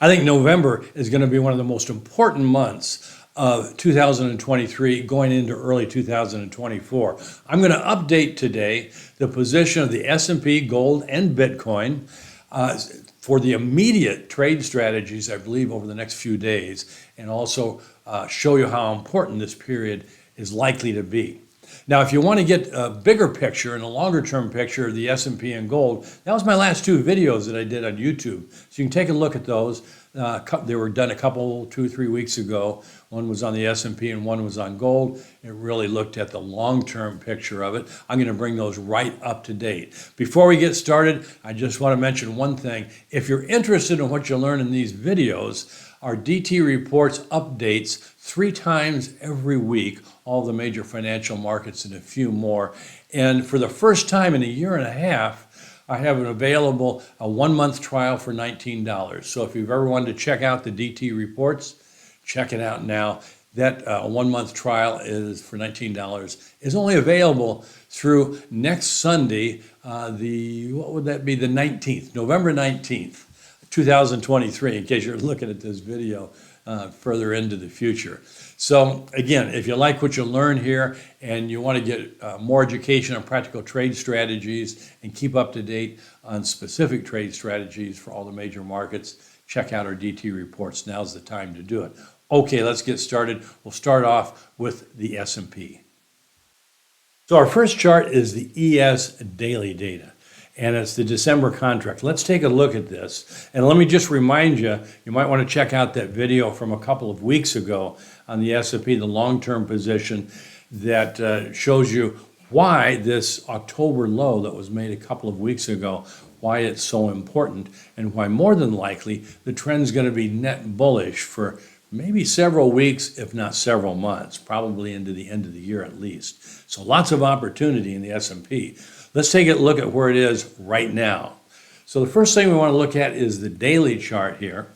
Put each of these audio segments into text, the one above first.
I think November is going to be one of the most important months of 2023 going into early 2024. I'm going to update today the position of the S&P, gold, and Bitcoin for the immediate trade strategies, I believe, over the next few days, and also show you how important this period is likely to be. Now, if you want to get a bigger picture and a longer term picture of the S&P and gold, that was my last two videos that I did on YouTube. So you can take a look at those. They were done a couple, 2-3 weeks ago. One was on the S&P and one was on gold. It really looked at the long-term picture of it. I'm going to bring those right up to date. Before we get started, I just want to mention one thing. If you're interested in what you learn in these videos, our DT Reports updates 3 times every week, all the major financial markets and a few more. And for the first time in a year and a half, I have available a 1-month trial for $19. So if you've ever wanted to check out the DT Reports, check it out now. That 1-month trial is for $19. Is only available through next Sunday, the 19th, November 19th. 2023, in case you're looking at this video further into the future. So again, if you like what you learn here and you want to get more education on practical trade strategies and keep up to date on specific trade strategies for all the major markets, check out our DT Reports. Now's the time to do it. Okay, let's get started. We'll start off with the S&P. So our first chart is the ES daily data, and it's the December contract. Let's take a look at this. And let me just remind you, you might want to check out that video from a couple of weeks ago on the S&P, the long-term position, that shows you why this October low that was made a couple of weeks ago, why it's so important, and why more than likely the trend's going to be net bullish for maybe several weeks, if not several months, probably into the end of the year at least. So lots of opportunity in the S&P. Let's take a look at where it is right now. So the first thing we want to look at is the daily chart here.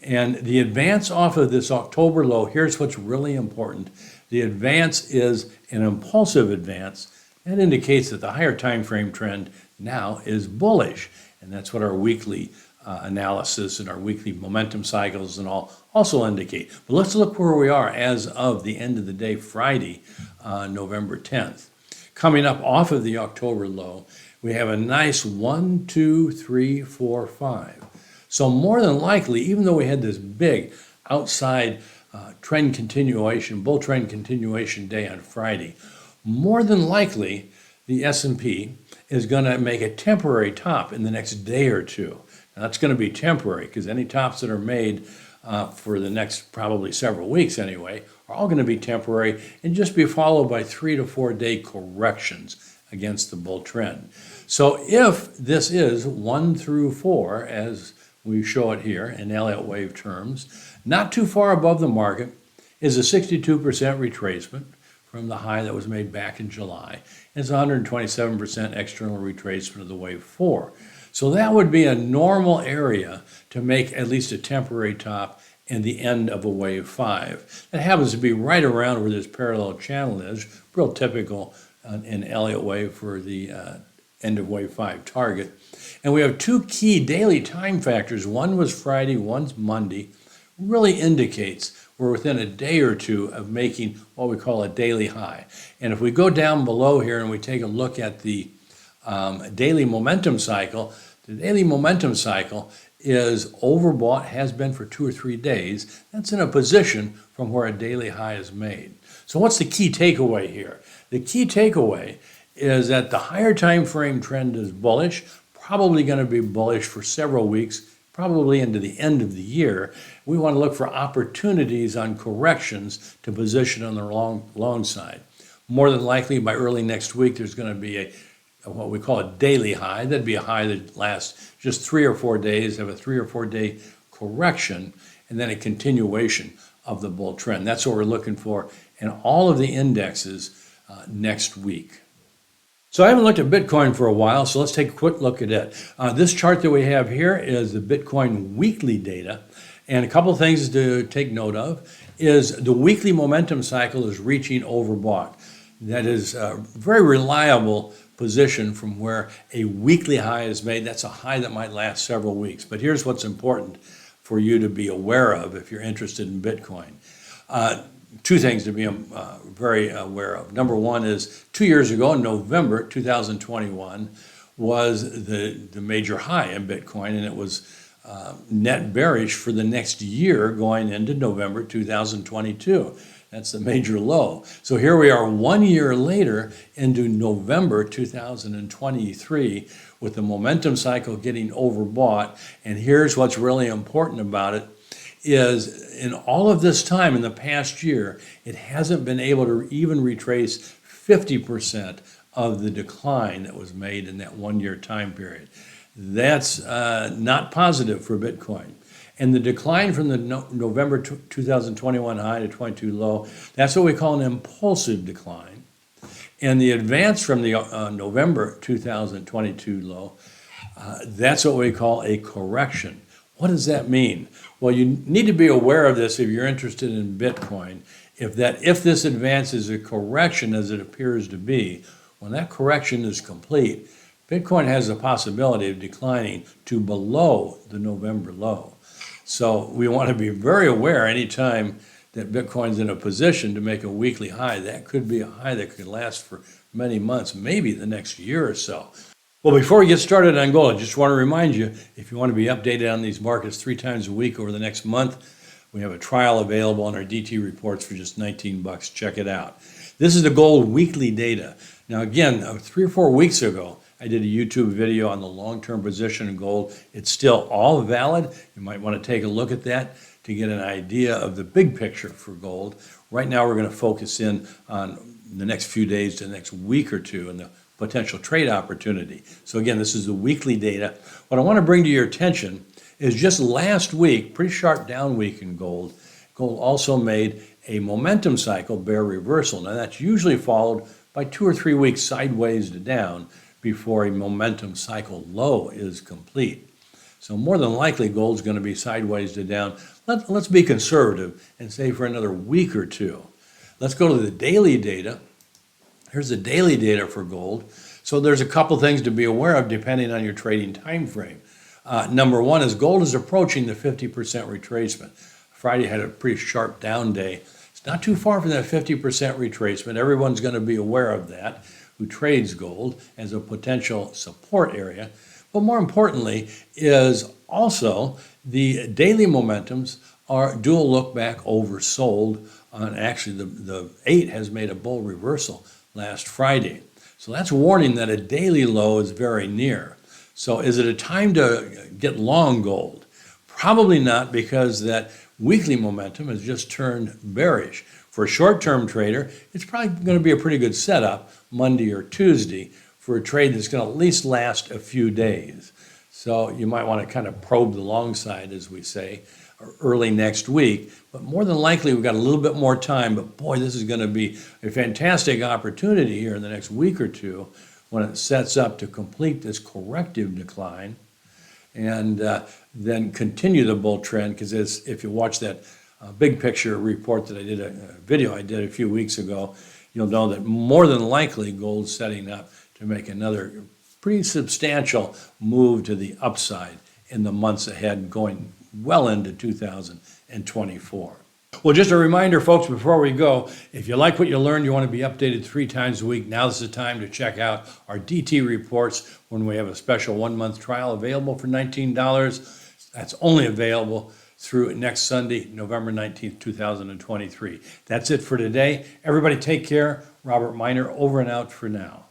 And the advance off of this October low, here's what's really important. The advance is an impulsive advance. That indicates that the higher time frame trend now is bullish. And that's what our weekly analysis and our weekly momentum cycles and all also indicate. But let's look where we are as of the end of the day, Friday, November 10th. Coming up off of the October low, we have a nice 1, 2, 3, 4, 5. So more than likely, even though we had this big outside trend continuation, bull trend continuation day on Friday, more than likely the S&P is going to make a temporary top in the next day or two. Now, that's going to be temporary because any tops that are made for the next probably several weeks anyway are all going to be temporary and just be followed by 3 to 4 day corrections against the bull trend. So if this is 1 through 4, as we show it here in Elliott Wave terms, not too far above the market is a 62% retracement from the high that was made back in July. It's 127% external retracement of the wave 4. So that would be a normal area to make at least a temporary top in the end of a wave 5. That happens to be right around where this parallel channel is, real typical in Elliott Wave for the end of wave 5 target. And we have 2 key daily time factors. One was Friday, one's Monday. Really indicates we're within a day or two of making what we call a daily high. And if we go down below here and we take a look at the daily momentum cycle, the daily momentum cycle is overbought, has been for 2 or 3 days. That's in a position from where a daily high is made. So what's the key takeaway here? The key takeaway is that the higher time frame trend is bullish, probably going to be bullish for several weeks, probably into the end of the year. We want to look for opportunities on corrections to position on the long side. More than likely by early next week, there's going to be what we call a daily high. That'd be a high that lasts just 3 or 4 days, have a 3 or 4 day correction, and then a continuation of the bull trend. That's what we're looking for in all of the indexes next week. So I haven't looked at Bitcoin for a while, so let's take a quick look at it. This chart that we have here is the Bitcoin weekly data. And a couple of things to take note of is the weekly momentum cycle is reaching overbought. That is a very reliable position from where a weekly high is made. That's a high that might last several weeks. But here's what's important. for you to be aware of if you're interested in Bitcoin. Two things to be very aware of. Number one is 2 years ago, in November 2021, was the major high in Bitcoin, and it was net bearish for the next year going into November 2022. That's the major low. So here we are 1 year later into November 2023 with the momentum cycle getting overbought. And here's what's really important about it is in all of this time in the past year, it hasn't been able to even retrace 50% of the decline that was made in that 1 year time period. That's not positive for Bitcoin. And the decline from the November 2021 high to 22 low, that's what we call an impulsive decline. And the advance from the November 2022 low, that's what we call a correction. What does that mean? Well, you need to be aware of this if you're interested in Bitcoin. If this advance is a correction as it appears to be, when that correction is complete, Bitcoin has the possibility of declining to below the November low. So we want to be very aware anytime that Bitcoin's in a position to make a weekly high. That could be a high that could last for many months, maybe the next year or so. Well, before we get started on gold, I just want to remind you, if you want to be updated on these markets 3 times a week over the next month, we have a trial available on our DT reports for just $19. Check it out. This is the gold weekly data. Now, again, 3 or 4 weeks ago, I did a YouTube video on the long-term position in gold. It's still all valid. You might want to take a look at that to get an idea of the big picture for gold. Right now, we're going to focus in on the next few days to the next week or two and the potential trade opportunity. So again, this is the weekly data. What I want to bring to your attention is just last week, pretty sharp down week in gold. Gold also made a momentum cycle bear reversal. Now that's usually followed by 2 or 3 weeks sideways to down before a momentum cycle low is complete. So more than likely, gold's going to be sideways to down. Let's be conservative and say for another week or two. Let's go to the daily data. Here's the daily data for gold. So there's a couple things to be aware of depending on your trading time frame. Number one is gold is approaching the 50% retracement. Friday had a pretty sharp down day. It's not too far from that 50% retracement. Everyone's going to be aware of that who trades gold as a potential support area. But more importantly is also the daily momentums are dual look back oversold. Actually, the 8 has made a bull reversal last Friday. So that's warning that a daily low is very near. So is it a time to get long gold? Probably not, because that weekly momentum has just turned bearish. For a short-term trader, it's probably going to be a pretty good setup Monday or Tuesday for a trade that's going to at least last a few days. So you might want to kind of probe the long side, as we say, early next week. But more than likely, we've got a little bit more time. But boy, this is going to be a fantastic opportunity here in the next week or two when it sets up to complete this corrective decline and then continue the bull trend. Because if you watch that big picture report that I did, a video I did a few weeks ago, you'll know that more than likely gold's setting up to make another pretty substantial move to the upside in the months ahead, going well into 2024. Well, just a reminder, folks, before we go, if you like what you learned, you want to be updated 3 times a week, now's the time to check out our DT reports when we have a special 1-month trial available for $19. That's only available through next Sunday, November 19th, 2023. That's it for today. Everybody take care. Robert Miner over and out for now.